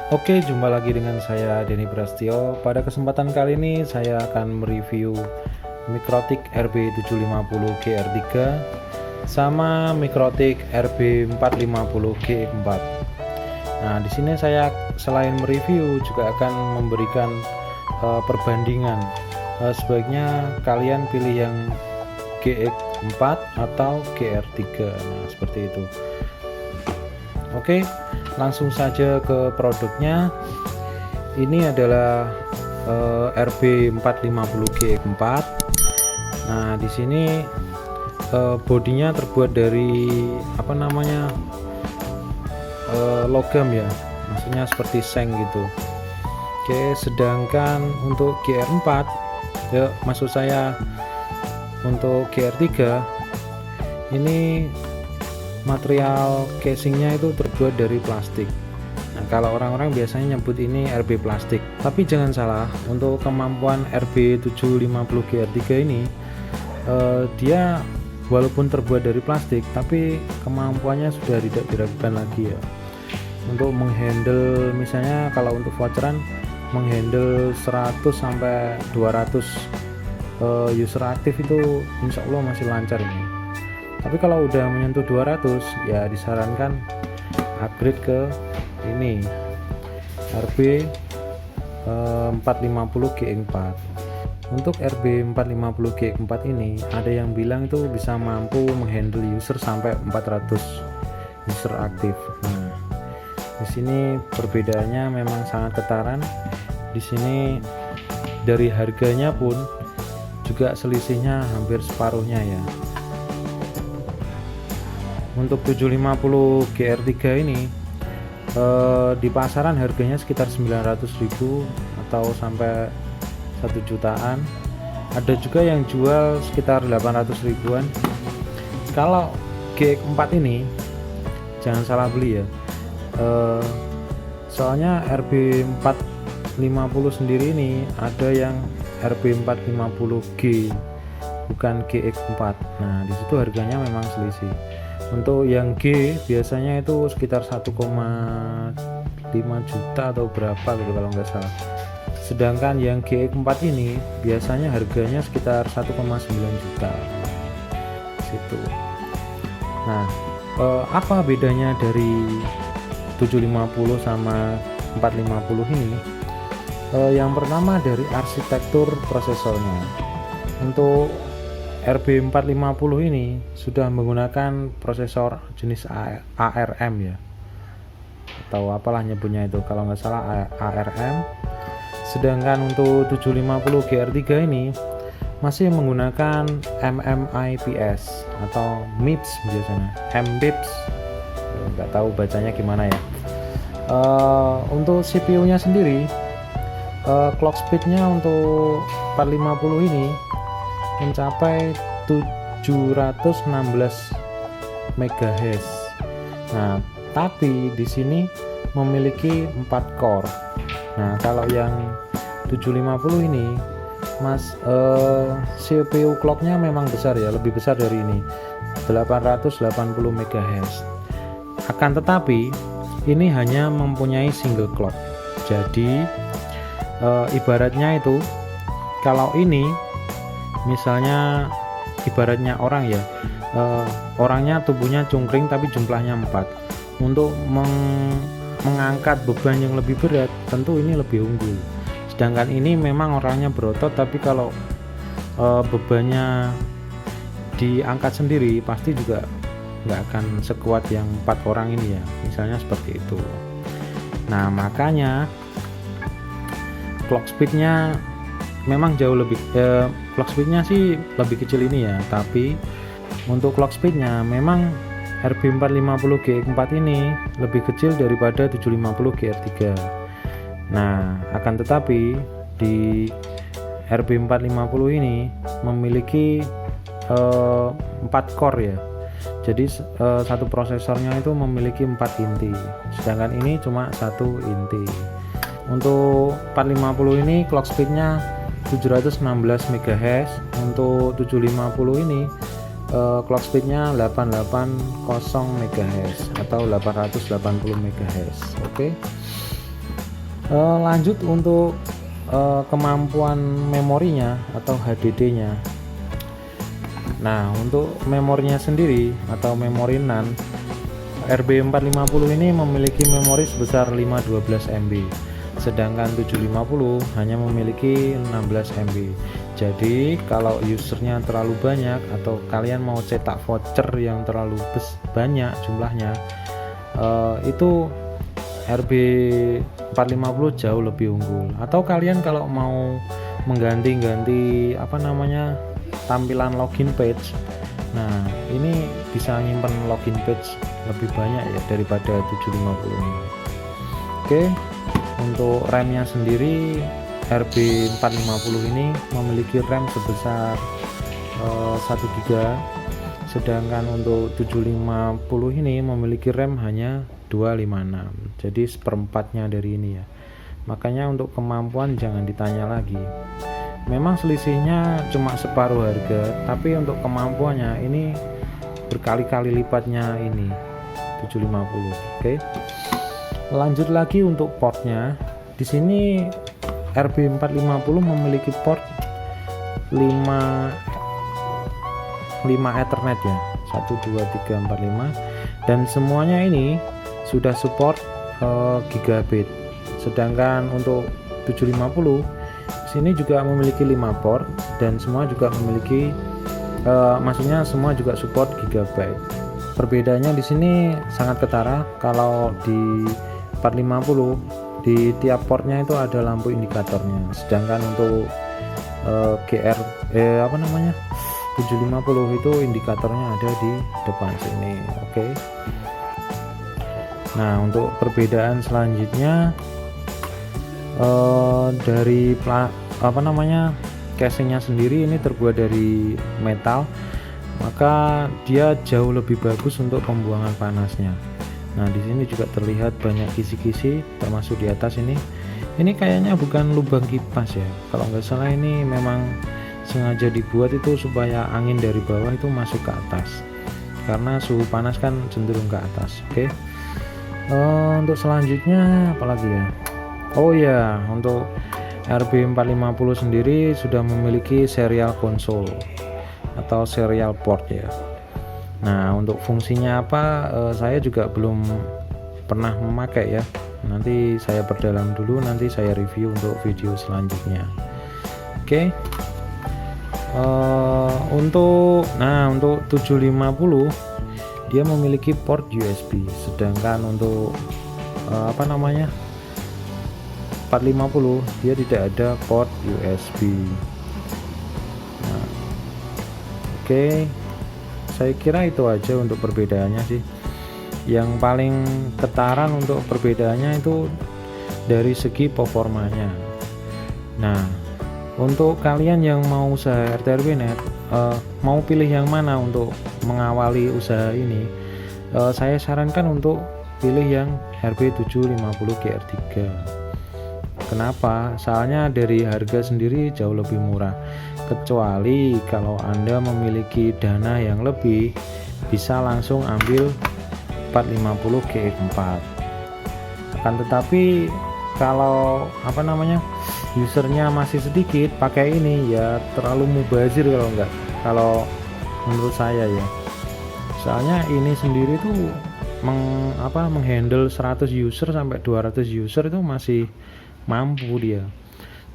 Oke, jumpa lagi dengan saya Denny Prastio. Pada kesempatan kali ini saya akan mereview Mikrotik RB750 GR3 sama Mikrotik RB450 GX4. Nah, di sini saya selain mereview juga akan memberikan perbandingan. Sebaiknya kalian pilih yang GX4 atau GR3. Nah, seperti itu. Oke, langsung saja ke produknya. Ini adalah RB450 GX4. Nah, di sini bodinya terbuat dari logam ya, maksudnya seperti seng gitu. Oke, sedangkan untuk GR4 ya, maksud saya untuk GR3 ini material casingnya itu terbuat dari plastik. Nah, kalau orang-orang biasanya nyebut ini RB plastik, tapi jangan salah, untuk kemampuan RB750 GR3 ini dia walaupun terbuat dari plastik, tapi kemampuannya sudah tidak diragukan lagi ya, untuk menghandle, misalnya kalau untuk voucheran menghandle 100 sampai 200 user aktif itu insya Allah masih lancar ini. Tapi kalau udah menyentuh 200 ya disarankan upgrade ke ini RB 450 GX4. Untuk RB 450 GX4 ini ada yang bilang itu bisa mampu menghandle user sampai 400 user aktif. Nah, di sini perbedaannya memang sangat ketaran. Di sini dari harganya pun juga selisihnya hampir separuhnya ya. Untuk 750 GR3 ini di pasaran harganya sekitar 900.000 atau sampai 1 jutaan. Ada juga yang jual sekitar 800 ribuan. Kalau GX4 ini jangan salah beli ya, soalnya RB450 sendiri ini ada yang RB450G bukan GX4. Nah, disitu harganya memang selisih. Untuk yang G biasanya itu sekitar 1,5 juta atau berapa gitu kalau nggak salah. Sedangkan yang GX4 ini biasanya harganya sekitar 1,9 juta situ. Nah, apa bedanya dari 750 sama 450 ini? Yang pertama dari arsitektur prosesornya. Untuk RB450 ini sudah menggunakan prosesor jenis ARM ya, atau apalah nyebutnya itu, kalau nggak salah ARM. Sedangkan untuk 750 GR3 ini masih menggunakan MMIPS atau MIPS biasanya, MBIPS, nggak tahu bacanya gimana ya. Untuk CPU nya sendiri, clock speednya untuk 450 ini mencapai 716 MHz. Nah, tapi di sini memiliki 4 core. Nah, kalau yang 750 ini CPU clocknya memang besar ya, lebih besar dari ini, 880 MHz. Akan tetapi ini hanya mempunyai single clock. Jadi ibaratnya itu, kalau ini misalnya ibaratnya orang ya, orangnya tubuhnya cungkring tapi jumlahnya 4. Untuk mengangkat beban yang lebih berat tentu ini lebih unggul. Sedangkan ini memang orangnya berotot, tapi kalau bebannya diangkat sendiri pasti juga nggak akan sekuat yang 4 orang ini ya, misalnya seperti itu. Nah, makanya clock speednya memang jauh lebih clock speednya sih lebih kecil ini ya, tapi untuk clock speednya memang RB450 GX4 ini lebih kecil daripada 750 GR3. Nah, akan tetapi di RB450 ini memiliki 4 core ya, jadi satu prosesornya itu memiliki 4 inti, sedangkan ini cuma 1 inti. Untuk 450 ini clock speednya 716 MHz. Untuk 750 ini clock speednya 880 MHz atau 880 MHz. Oke. Lanjut untuk kemampuan memorinya atau HDD-nya. Nah, untuk memorinya sendiri atau memori NAND, RB450 ini memiliki memori sebesar 512 MB, sedangkan 750 hanya memiliki 16 MB. Jadi kalau usernya terlalu banyak atau kalian mau cetak voucher yang terlalu banyak jumlahnya, itu RB450 jauh lebih unggul. Atau kalian kalau mau mengganti-ganti tampilan login page, nah ini bisa nyimpen login page lebih banyak ya daripada 750 ini. Oke, untuk RAM-nya sendiri RB450 ini memiliki RAM sebesar 1 GB, sedangkan untuk 750 ini memiliki RAM hanya 256, jadi seperempatnya dari ini ya. Makanya untuk kemampuan jangan ditanya lagi, memang selisihnya cuma separuh harga, tapi untuk kemampuannya ini berkali-kali lipatnya ini 750. Oke, lanjut lagi untuk portnya. Di sini RB450 memiliki port 5 Ethernet ya, 1 2 3 4 5, dan semuanya ini sudah support gigabit. Sedangkan untuk 750 sini juga memiliki 5 port dan semua juga memiliki maksudnya semua juga support gigabyte. Perbedaannya di sini sangat ketara. Kalau di 450 di tiap portnya itu ada lampu indikatornya, sedangkan untuk 750 itu indikatornya ada di depan sini. Oke. Nah, untuk perbedaan selanjutnya dari casingnya sendiri ini terbuat dari metal, maka dia jauh lebih bagus untuk pembuangan panasnya. Nah, di sini juga terlihat banyak kisi-kisi, termasuk di atas ini. Ini kayaknya bukan lubang kipas ya, kalau nggak salah ini memang sengaja dibuat itu supaya angin dari bawah itu masuk ke atas, karena suhu panas kan cenderung ke atas. Oke. Untuk selanjutnya apalagi ya? Oh ya, untuk RB450 sendiri sudah memiliki serial console atau serial port ya. Nah, untuk fungsinya apa, saya juga belum pernah memakai ya. Nanti saya perdalam dulu, nanti saya review untuk video selanjutnya. Oke. Untuk 750 dia memiliki port USB, sedangkan untuk 450 dia tidak ada port USB. Nah, oke, saya kira itu aja untuk perbedaannya sih. Yang paling ketaran untuk perbedaannya itu dari segi performanya. Nah, untuk kalian yang mau usaha RTRW-net, mau pilih yang mana untuk mengawali usaha ini, saya sarankan untuk pilih yang RB750 GR3. Kenapa? Soalnya dari harga sendiri jauh lebih murah, kecuali kalau Anda memiliki dana yang lebih, bisa langsung ambil 450 GE4. Akan tetapi kalau usernya masih sedikit, pakai ini ya terlalu mubazir kalau menurut saya ya. Soalnya ini sendiri tuh menghandle 100 user sampai 200 user itu masih mampu dia.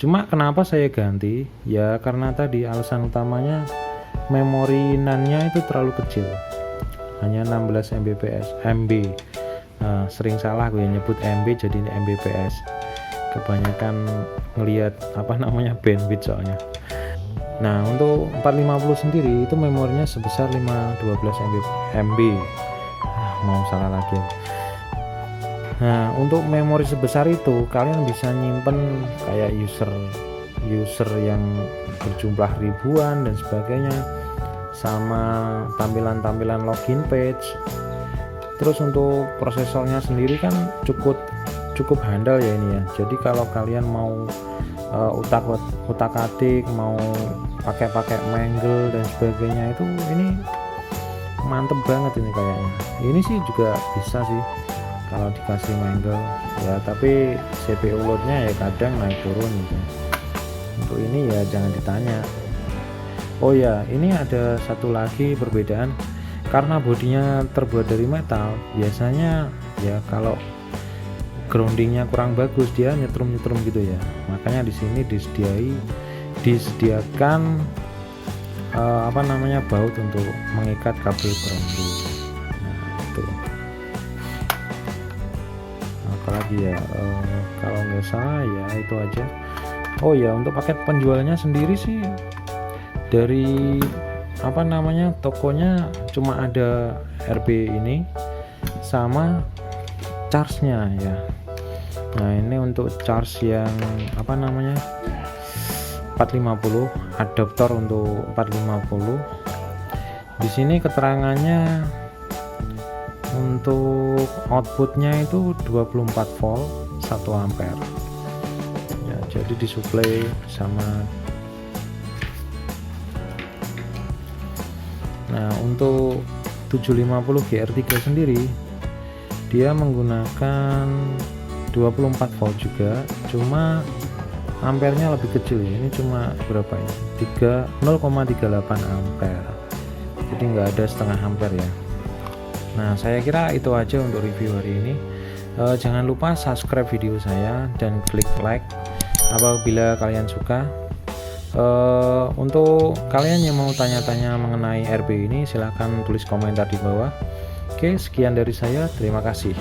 Cuma kenapa saya ganti ya, karena tadi alasan utamanya memori NAND-nya itu terlalu kecil, hanya 16 MB. Sering salah gue nyebut MB jadi Mbps, kebanyakan ngelihat bandwidth soalnya. Nah, untuk 450 sendiri itu memorinya sebesar 512 MB. Mau salah lagi. Nah, untuk memori sebesar itu kalian bisa nyimpen kayak user yang berjumlah ribuan dan sebagainya, sama tampilan-tampilan login page. Terus untuk prosesornya sendiri kan cukup handal ya ini ya. Jadi kalau kalian mau utak-atik, mau pakai mangle dan sebagainya, itu ini mantep banget ini kayaknya. Ini sih juga bisa sih kalau dikasih mangle ya, tapi CPU loadnya ya kadang naik turun gitu. Untuk ini ya jangan ditanya. Oh ya, ini ada satu lagi perbedaan, karena bodinya terbuat dari metal, biasanya ya kalau groundingnya kurang bagus dia nyetrum-nyetrum gitu ya. Makanya di sini disediakan baut untuk mengikat kabel grounding. Nah, itu. Apalagi ya, kalau nggak salah ya itu aja. Oh ya, untuk paket penjualnya sendiri sih dari tokonya cuma ada RB ini sama charge-nya ya. Nah, ini untuk charge yang 450, adaptor untuk 450. Di sini keterangannya untuk outputnya itu 24 volt 1 ampere ya, jadi disuplai sama. Nah, untuk 750 GR3 sendiri dia menggunakan 24 volt juga, cuma ampernya lebih kecil ya. Ini cuma berapa ya, 0,38 ampere, jadi nggak ada setengah ampere ya. Nah, saya kira itu aja untuk review hari ini. Jangan lupa subscribe video saya dan klik like apabila kalian suka. Untuk kalian yang mau tanya-tanya mengenai RB ini, silahkan tulis komentar di bawah. Oke, sekian dari saya, terima kasih.